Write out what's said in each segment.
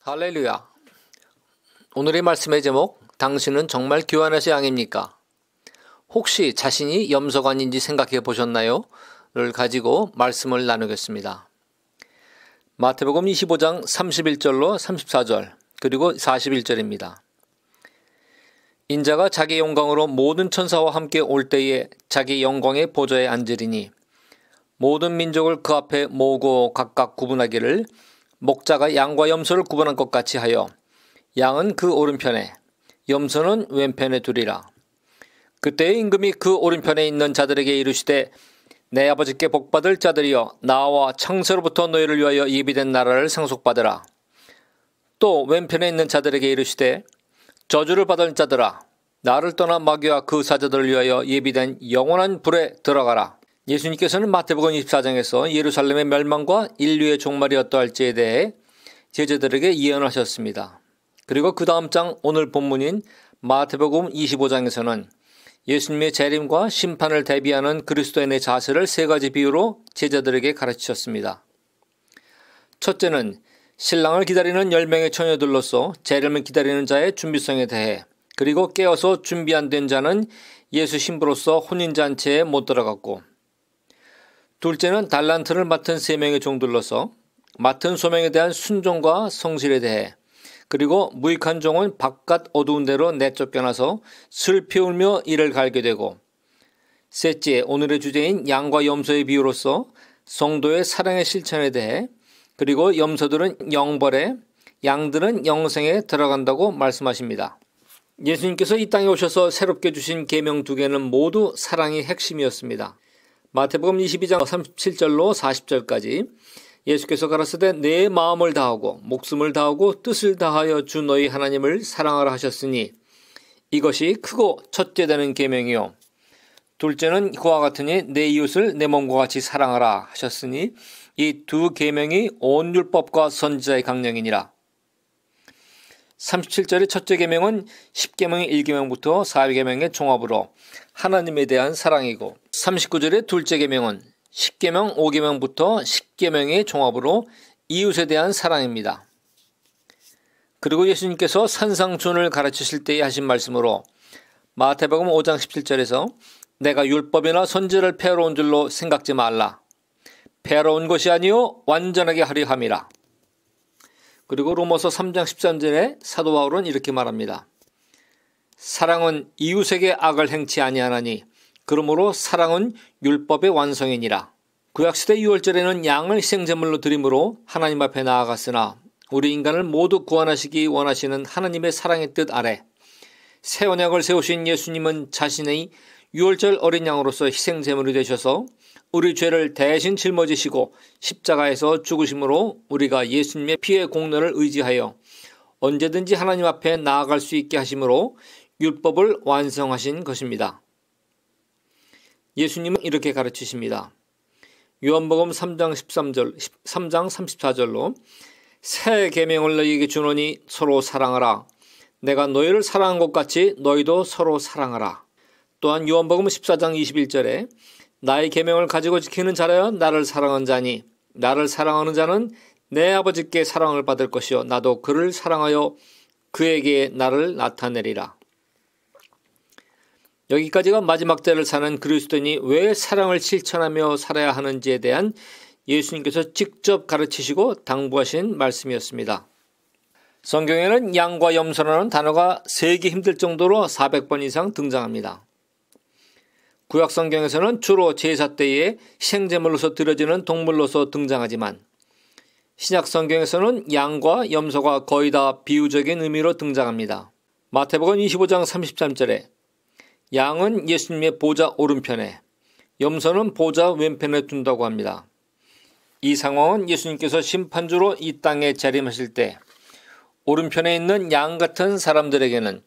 할렐루야. 오늘의 말씀의 제목, 당신은 정말 교환하시 양입니까? 혹시 자신이 염소관인지 생각해 보셨나요? 를 가지고 말씀을 나누겠습니다. 마태복음 25장 31절로 34절 그리고 41절입니다. 인자가 자기 영광으로 모든 천사와 함께 올 때에 자기 영광의 보좌에 앉으리니 모든 민족을 그 앞에 모으고 각각 구분하기를 목자가 양과 염소를 구분한 것 같이 하여 양은 그 오른편에 염소는 왼편에 두리라. 그때 임금이 그 오른편에 있는 자들에게 이르시되 내 아버지께 복받을 자들이여 나와 창세로부터 너희를 위하여 예비된 나라를 상속받으라. 또 왼편에 있는 자들에게 이르시되 저주를 받을 자들아 나를 떠나 마귀와 그 사자들을 위하여 예비된 영원한 불에 들어가라. 예수님께서는 마태복음 24장에서 예루살렘의 멸망과 인류의 종말이 어떠할지에 대해 제자들에게 예언하셨습니다. 그리고 그 다음 장 오늘 본문인 마태복음 25장에서는 예수님의 재림과 심판을 대비하는 그리스도인의 자세를 세 가지 비유로 제자들에게 가르치셨습니다. 첫째는 신랑을 기다리는 10명의 처녀들로서 재림을 기다리는 자의 준비성에 대해, 그리고 깨어서 준비 안 된 자는 예수 신부로서 혼인잔치에 못 들어갔고, 둘째는 달란트를 맡은 3명의 종들로서 맡은 소명에 대한 순종과 성실에 대해, 그리고 무익한 종은 바깥 어두운 데로 내쫓겨나서 슬피 울며 이를 갈게 되고, 셋째 오늘의 주제인 양과 염소의 비유로서 성도의 사랑의 실천에 대해, 그리고 염소들은 영벌에 양들은 영생에 들어간다고 말씀하십니다. 예수님께서 이 땅에 오셔서 새롭게 주신 계명 2개는 모두 사랑이 핵심이었습니다. 마태복음 22장 37절로 40절까지 예수께서 가라사대 내 마음을 다하고 목숨을 다하고 뜻을 다하여 주 너희 하나님을 사랑하라 하셨으니 이것이 크고 첫째 되는 계명이요 둘째는 그와 같으니 내 이웃을 내 몸과 같이 사랑하라 하셨으니 이 두 계명이 온 율법과 선지자의 강령이니라. 37절의 첫째 계명은 10계명의 1계명부터 4계명의 종합으로 하나님에 대한 사랑이고, 39절의 둘째 계명은 10계명 5계명부터 10계명의 종합으로 이웃에 대한 사랑입니다. 그리고 예수님께서 산상순을 가르치실 때에 하신 말씀으로 마태복음 5장 17절에서 내가 율법이나 선지자를 폐하러 온 줄로 생각지 말라. 폐하러 온 것이 아니요 완전하게 하려 함이라. 그리고 로마서 3장 13절에 사도 바울은 이렇게 말합니다. 사랑은 이웃에게 악을 행치 아니하나니 그러므로 사랑은 율법의 완성이니라. 구약시대 6월절에는 양을 희생제물로 드림으로 하나님 앞에 나아갔으나 우리 인간을 모두 구원하시기 원하시는 하나님의 사랑의 뜻 아래 새 언약을 세우신 예수님은 자신의 6월절 어린 양으로서 희생제물이 되셔서 우리 죄를 대신 짊어지시고 십자가에서 죽으심으로 우리가 예수님의 피의 공로를 의지하여 언제든지 하나님 앞에 나아갈 수 있게 하심으로 율법을 완성하신 것입니다. 예수님은 이렇게 가르치십니다. 요한복음 3장 34절로 새 계명을 너희에게 주노니 서로 사랑하라. 내가 너희를 사랑한 것 같이 너희도 서로 사랑하라. 또한 요한복음 14장 21절에 나의 계명을 가지고 지키는 자라야 나를 사랑하는 자니 나를 사랑하는 자는 내 아버지께 사랑을 받을 것이요 나도 그를 사랑하여 그에게 나를 나타내리라. 여기까지가 마지막 때를 사는 그리스도인이 왜 사랑을 실천하며 살아야 하는지에 대한 예수님께서 직접 가르치시고 당부하신 말씀이었습니다. 성경에는 양과 염소라는 단어가 세기 힘들 정도로 400번 이상 등장합니다. 구약 성경에서는 주로 제사 때에 희생제물로서 드려지는 동물로서 등장하지만 신약 성경에서는 양과 염소가 거의 다 비유적인 의미로 등장합니다. 마태복음 25장 33절에 양은 예수님의 보좌 오른편에, 염소는 보좌 왼편에 둔다고 합니다. 이 상황은 예수님께서 심판주로 이 땅에 재림하실 때 오른편에 있는 양 같은 사람들에게는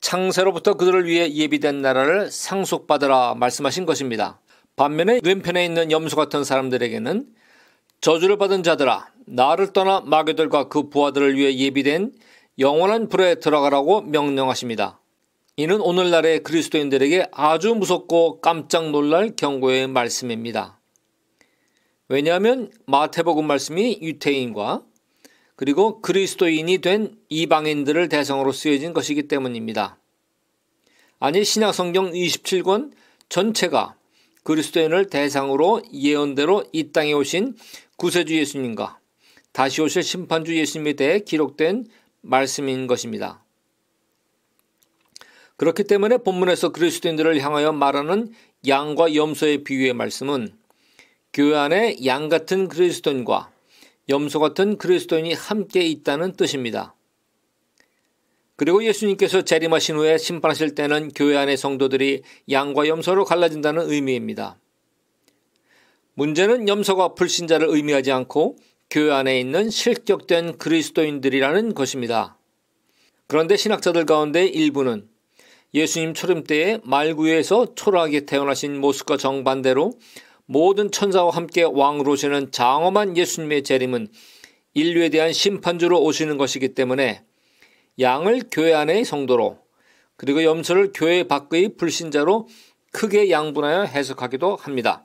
창세로부터 그들을 위해 예비된 나라를 상속받으라 말씀하신 것입니다. 반면에 왼편에 있는 염소 같은 사람들에게는 저주를 받은 자들아 나를 떠나 마귀들과 그 부하들을 위해 예비된 영원한 불에 들어가라고 명령하십니다. 이는 오늘날의 그리스도인들에게 아주 무섭고 깜짝 놀랄 경고의 말씀입니다. 왜냐하면 마태복음 말씀이 유태인과 그리고 그리스도인이 된 이방인들을 대상으로 쓰여진 것이기 때문입니다. 아니 신약성경 27권 전체가 그리스도인을 대상으로 예언대로 이 땅에 오신 구세주 예수님과 다시 오실 심판주 예수님에 대해 기록된 말씀인 것입니다. 그렇기 때문에 본문에서 그리스도인들을 향하여 말하는 양과 염소의 비유의 말씀은 교회 안에 양 같은 그리스도인과 염소 같은 그리스도인이 함께 있다는 뜻입니다. 그리고 예수님께서 재림하신 후에 심판하실 때는 교회 안의 성도들이 양과 염소로 갈라진다는 의미입니다. 문제는 염소가 불신자를 의미하지 않고 교회 안에 있는 실격된 그리스도인들이라는 것입니다. 그런데 신학자들 가운데 일부는 예수님 초림 때에 말구유에서 초라하게 태어나신 모습과 정반대로 모든 천사와 함께 왕으로 오시는 장엄한 예수님의 재림은 인류에 대한 심판주로 오시는 것이기 때문에 양을 교회 안의 성도로 그리고 염소를 교회 밖의 불신자로 크게 양분하여 해석하기도 합니다.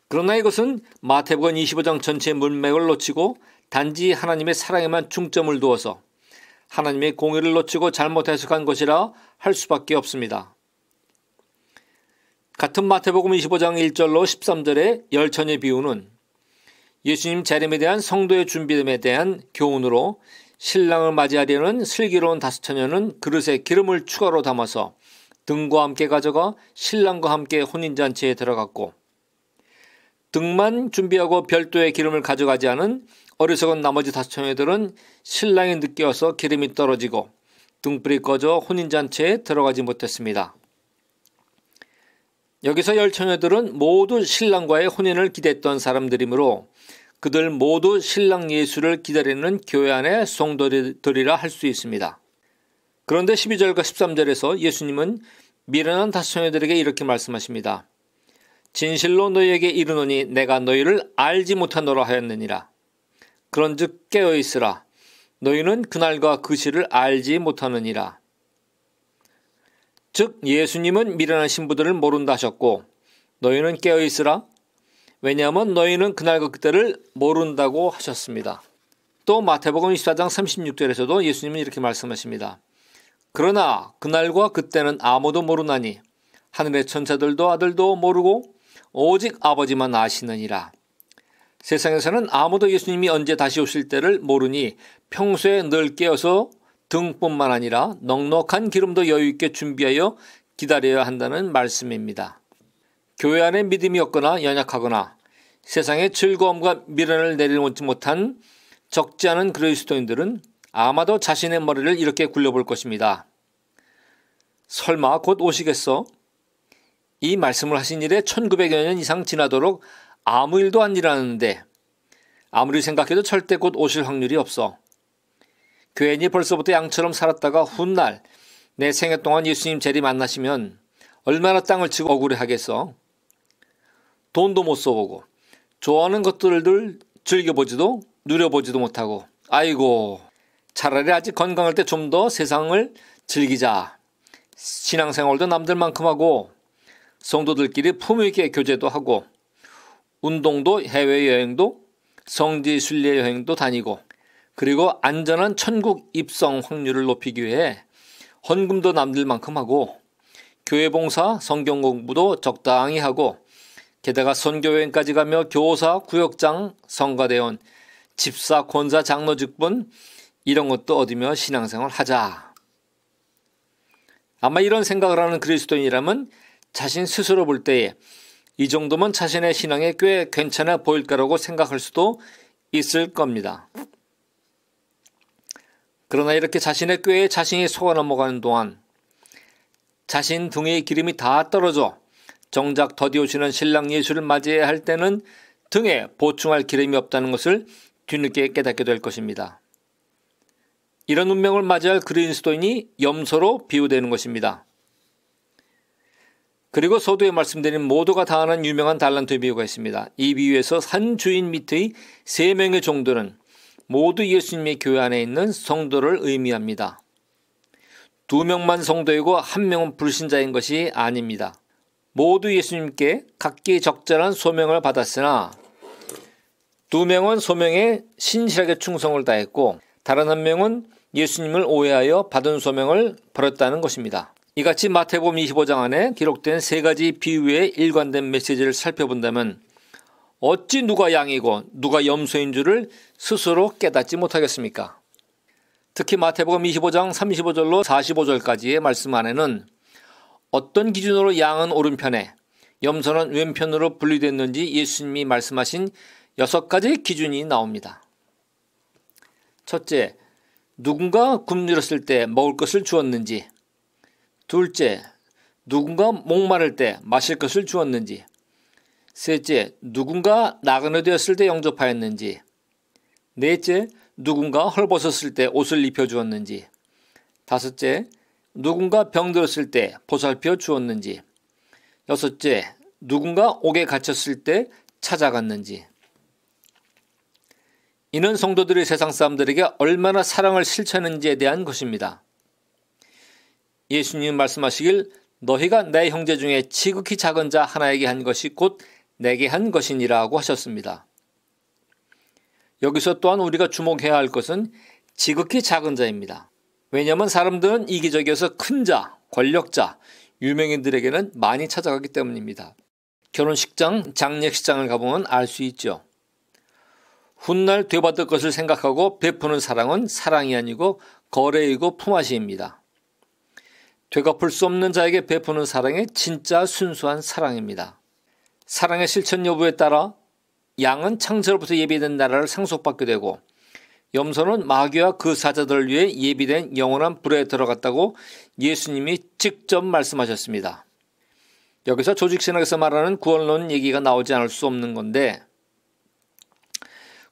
그러나 이것은 마태복음 25장 전체의 문맥을 놓치고 단지 하나님의 사랑에만 중점을 두어서 하나님의 공의를 놓치고 잘못 해석한 것이라 할 수밖에 없습니다. 같은 마태복음 25장 1절로 13절의 열처녀의 비유는 예수님 재림에 대한 성도의 준비됨에 대한 교훈으로 신랑을 맞이하려는 슬기로운 다섯 처녀는 그릇에 기름을 추가로 담아서 등과 함께 가져가 신랑과 함께 혼인잔치에 들어갔고 등만 준비하고 별도의 기름을 가져가지 않은 어리석은 나머지 다섯 처녀들은 신랑이 늦게 와서 기름이 떨어지고 등불이 꺼져 혼인잔치에 들어가지 못했습니다. 여기서 열 처녀들은 모두 신랑과의 혼인을 기대했던 사람들이므로 그들 모두 신랑 예수를 기다리는 교회 안의 성도들이라 할 수 있습니다. 그런데 12절과 13절에서 예수님은 미련한 다섯 처녀들에게 이렇게 말씀하십니다. 진실로 너희에게 이르노니 내가 너희를 알지 못하노라 하였느니라. 그런즉 깨어있으라. 너희는 그날과 그 시를 알지 못하느니라. 즉 예수님은 미련한 신부들을 모른다 하셨고 너희는 깨어있으라. 왜냐하면 너희는 그날과 그때를 모른다고 하셨습니다. 또 마태복음 24장 36절에서도 예수님은 이렇게 말씀하십니다. 그러나 그날과 그때는 아무도 모르나니 하늘의 천사들도 아들도 모르고 오직 아버지만 아시느니라. 세상에서는 아무도 예수님이 언제 다시 오실 때를 모르니 평소에 늘 깨어서 등뿐만 아니라 넉넉한 기름도 여유있게 준비하여 기다려야 한다는 말씀입니다. 교회 안에 믿음이 없거나 연약하거나 세상의 즐거움과 미련을 내려놓지 못한 적지 않은 그리스도인들은 아마도 자신의 머리를 이렇게 굴려볼 것입니다. 설마 곧 오시겠어? 이 말씀을 하신 일에 1900여 년 이상 지나도록 아무 일도 안 일어나는데 아무리 생각해도 절대 곧 오실 확률이 없어. 괜히 벌써부터 양처럼 살았다가 훗날 내 생애 동안 예수님 재림 만나시면 얼마나 땅을 치고 억울해하겠어. 돈도 못 써보고 좋아하는 것들을 즐겨보지도 누려보지도 못하고 아이고 차라리 아직 건강할 때 좀 더 세상을 즐기자. 신앙생활도 남들만큼 하고 성도들끼리 품위있게 교제도 하고 운동도 해외여행도 성지순례 여행도 다니고 그리고 안전한 천국 입성 확률을 높이기 위해 헌금도 남들만큼 하고 교회 봉사 성경 공부도 적당히 하고 게다가 선교여행까지 가며 교사, 구역장, 성가대원, 집사, 권사, 장로 직분 이런 것도 얻으며 신앙생활 하자. 아마 이런 생각을 하는 그리스도인이라면 자신 스스로 볼 때에 이 정도면 자신의 신앙에 꽤 괜찮아 보일 거라고 생각할 수도 있을 겁니다. 그러나 이렇게 자신의 꾀에 자신이 속아 넘어가는 동안 자신 등의 기름이 다 떨어져 정작 더디 오시는 신랑 예수를 맞이해야 할 때는 등에 보충할 기름이 없다는 것을 뒤늦게 깨닫게 될 것입니다. 이런 운명을 맞이할 그리스도인이 염소로 비유되는 것입니다. 그리고 서두에 말씀드린 모두가 다 아는 유명한 달란트 비유가 있습니다. 이 비유에서 한 주인 밑의 3명의 종들은 모두 예수님의 교회 안에 있는 성도를 의미합니다. 2명만 성도이고 1명은 불신자인 것이 아닙니다. 모두 예수님께 각기 적절한 소명을 받았으나 두 명은 소명에 신실하게 충성을 다했고 다른 한 명은 예수님을 오해하여 받은 소명을 버렸다는 것입니다. 이같이 마태복음 25장 안에 기록된 세 가지 비유의 일관된 메시지를 살펴본다면 어찌 누가 양이고 누가 염소인 줄을 스스로 깨닫지 못하겠습니까? 특히 마태복음 25장 35절로 45절까지의 말씀 안에는 어떤 기준으로 양은 오른편에 염소는 왼편으로 분리됐는지 예수님이 말씀하신 6가지 기준이 나옵니다. 첫째, 누군가 굶주렸을 때 먹을 것을 주었는지. 둘째, 누군가 목마를 때 마실 것을 주었는지. 셋째, 누군가 나그네 되었을 때 영접하였는지. 넷째, 누군가 헐벗었을 때 옷을 입혀주었는지. 다섯째, 누군가 병들었을 때 보살펴 주었는지. 여섯째, 누군가 옥에 갇혔을 때 찾아갔는지. 이는 성도들이 세상 사람들에게 얼마나 사랑을 실천했는지에 대한 것입니다. 예수님 말씀하시길 너희가 내 형제 중에 지극히 작은 자 하나에게 한 것이 곧 내게 한 것이니라고 하셨습니다. 여기서 또한 우리가 주목해야 할 것은 지극히 작은 자입니다. 왜냐하면 사람들은 이기적이어서 큰 자, 권력자, 유명인들에게는 많이 찾아가기 때문입니다. 결혼식장, 장례식장을 가보면 알 수 있죠. 훗날 되받을 것을 생각하고 베푸는 사랑은 사랑이 아니고 거래이고 품앗이입니다. 되갚을 수 없는 자에게 베푸는 사랑이 진짜 순수한 사랑입니다. 사랑의 실천 여부에 따라 양은 창세로부터 예비된 나라를 상속받게 되고 염소는 마귀와 그 사자들을 위해 예비된 영원한 불에 들어갔다고 예수님이 직접 말씀하셨습니다. 여기서 조직신학에서 말하는 구원론 얘기가 나오지 않을 수 없는 건데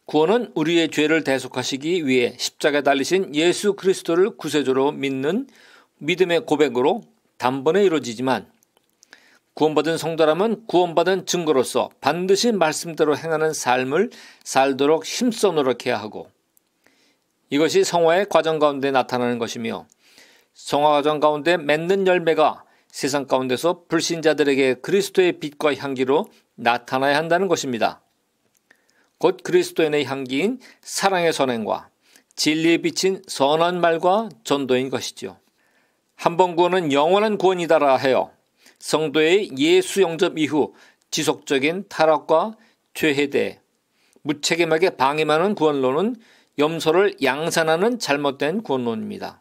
구원은 우리의 죄를 대속하시기 위해 십자가에 달리신 예수 그리스도를 구세주로 믿는 믿음의 고백으로 단번에 이루어지지만 구원받은 성도라면 구원받은 증거로서 반드시 말씀대로 행하는 삶을 살도록 힘써 노력해야 하고 이것이 성화의 과정 가운데 나타나는 것이며 성화 과정 가운데 맺는 열매가 세상 가운데서 불신자들에게 그리스도의 빛과 향기로 나타나야 한다는 것입니다. 곧 그리스도인의 향기인 사랑의 선행과 진리에 비친 선한 말과 전도인 것이죠. 한 번 구원은 영원한 구원이다라 하여 성도의 예수 영접 이후 지속적인 타락과 죄에 대해 무책임하게 방임하는 구원론은 염소를 양산하는 잘못된 구원론입니다.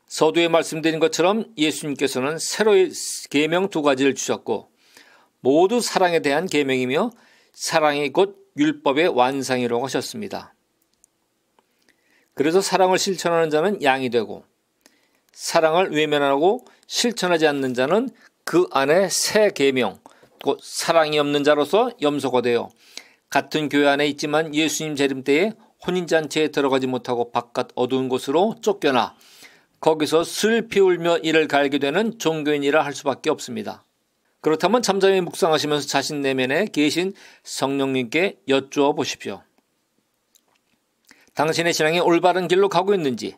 서두에 말씀드린 것처럼 예수님께서는 새로의 계명 2가지를 주셨고 모두 사랑에 대한 계명이며 사랑이 곧 율법의 완성이라고 하셨습니다. 그래서 사랑을 실천하는 자는 양이 되고 사랑을 외면하고 실천하지 않는 자는 그 안에 새 계명, 곧 사랑이 없는 자로서 염소가 되어 같은 교회 안에 있지만 예수님 재림 때에 혼인잔치에 들어가지 못하고 바깥 어두운 곳으로 쫓겨나 거기서 슬피 울며 이를 갈게 되는 종교인이라 할 수밖에 없습니다. 그렇다면 잠잠히 묵상하시면서 자신 내면에 계신 성령님께 여쭈어 보십시오. 당신의 신앙이 올바른 길로 가고 있는지,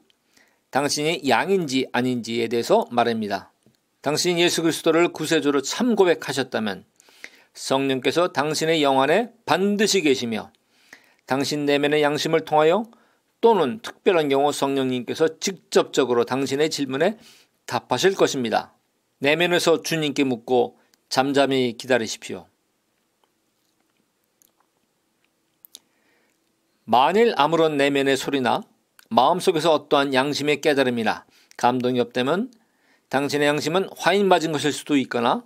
당신이 양인지 아닌지에 대해서 말합니다. 당신이 예수 그리스도를 구세주로 참 고백하셨다면 성령께서 당신의 영 안에 반드시 계시며 당신 내면의 양심을 통하여 또는 특별한 경우 성령님께서 직접적으로 당신의 질문에 답하실 것입니다. 내면에서 주님께 묻고 잠잠히 기다리십시오. 만일 아무런 내면의 소리나 마음속에서 어떠한 양심의 깨달음이나 감동이 없다면 당신의 양심은 화인 맞은 것일 수도 있거나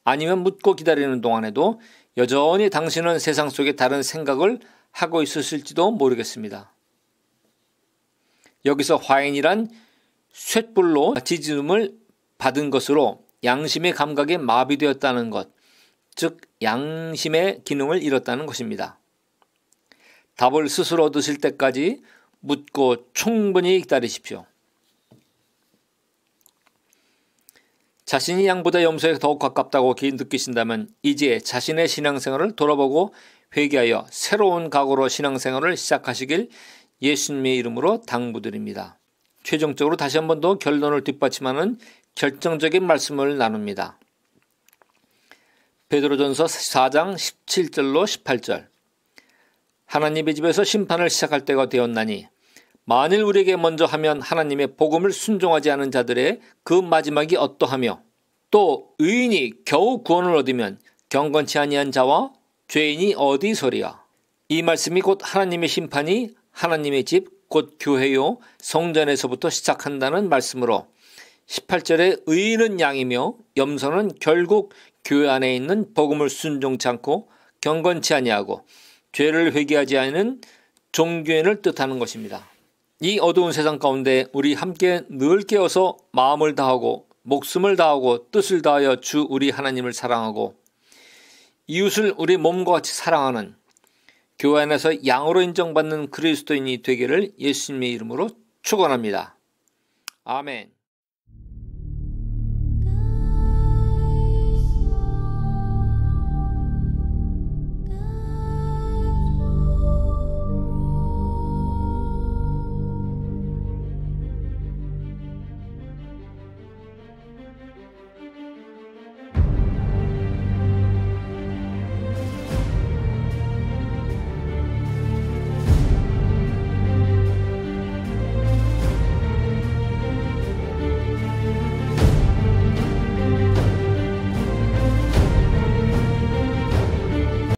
아니면 묻고 기다리는 동안에도 여전히 당신은 세상 속에 다른 생각을 하고 있었을지도 모르겠습니다. 여기서 화인이란 쇳불로 지짐을 받은 것으로 양심의 감각이 마비되었다는 것, 즉 양심의 기능을 잃었다는 것입니다. 답을 스스로 얻으실 때까지 묻고 충분히 기다리십시오. 자신이 양보다 염소에 더욱 가깝다고 느끼신다면 이제 자신의 신앙생활을 돌아보고 회개하여 새로운 각오로 신앙생활을 시작하시길 예수님의 이름으로 당부드립니다. 최종적으로 다시 한 번 더 결론을 뒷받침하는 결정적인 말씀을 나눕니다. 베드로전서 4장 17절로 18절. 하나님의 집에서 심판을 시작할 때가 되었나니 만일 우리에게 먼저 하면 하나님의 복음을 순종하지 않은 자들의 그 마지막이 어떠하며 또 의인이 겨우 구원을 얻으면 경건치 아니한 자와 죄인이 어디서리야. 이 말씀이 곧 하나님의 심판이 하나님의 집 곧 교회요 성전에서부터 시작한다는 말씀으로 18절에 의인은 양이며 염소는 결국 교회 안에 있는 복음을 순종치 않고 경건치 아니하고 죄를 회개하지 않은 종교인을 뜻하는 것입니다. 이 어두운 세상 가운데 우리 함께 늘 깨어서 마음을 다하고 목숨을 다하고 뜻을 다하여 주 우리 하나님을 사랑하고 이웃을 우리 몸과 같이 사랑하는 교회 안에서 양으로 인정받는 그리스도인이 되기를 예수님의 이름으로 축원합니다. 아멘.